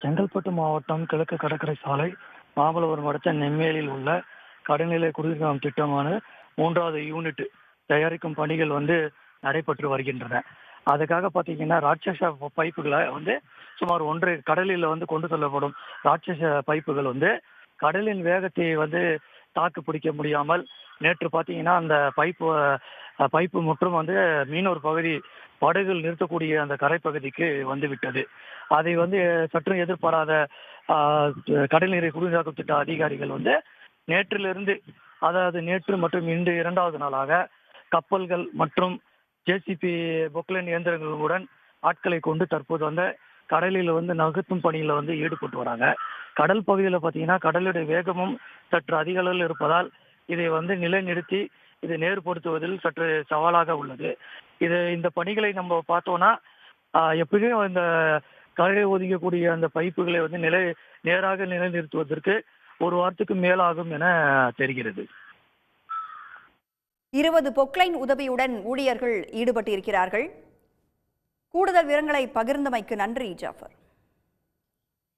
செங்கல்பட்டு மாவட்டம் கிழக்கு கடற்கரை சாலை மாமல்லபுரம் அடுத்த நெம்மேலியில் உள்ள கடைநிலை குடிநீர் திட்டமான 3வது யூனிட் தயாரிக்கும் பணிகள் நடைபெற்று வருகின்றன. அதுக்காக பார்த்தீங்கன்னா ராட்சச பைப்புகளை சுமார் கடலில் கொண்டு செல்லப்படும் ராட்சச பைப்புகள் கடலின் வேகத்தை தாக்கு பிடிக்க முடியாமல் நேற்று பார்த்தீங்கன்னா அந்த பைப்பு மற்றும் மீனவர் பகுதி படகுகள் நிறுத்தக்கூடிய அந்த கரைப்பகுதிக்கு விட்டது. அதை சற்றும் எதிர்பாராத கடல் நீரை குடிநீராக்கும் திட்ட அதிகாரிகள் நேற்றிலிருந்து, அதாவது நேற்று மற்றும் இன்று 2வது நாளாக கப்பல்கள் மற்றும் ஜேசிபி பொக்லைன் இயந்திரங்களுடன் ஆட்களை கொண்டு தற்போது கடலில் நகர்த்தும் பணியில ஈடுபட்டு வராங்க. கடல் பகுதியில் பார்த்தீங்கன்னா கடலுடைய வேகமும் சற்று அதிக அளவில் இருப்பதால் இதை நிலைநிறுத்தி இதை நேர்படுத்துவதில் சற்று சவாலாக உள்ளது. இந்த பணிகளை நம்ம பார்த்தோம்னா எப்படியும் இந்த கரையை ஒதுங்கக்கூடிய அந்த பைப்புகளை நேராக நிலைநிறுத்துவதற்கு ஒரு வாரத்துக்கு மேலாகும் என தெரிகிறது. 20 பொக்லைன் உதவியுடன் ஊழியர்கள் ஈடுபட்டிருக்கிறார்கள். கூடுதல் விவரங்களை பகிர்ந்தமைக்கு நன்றி ஜாஃபர்.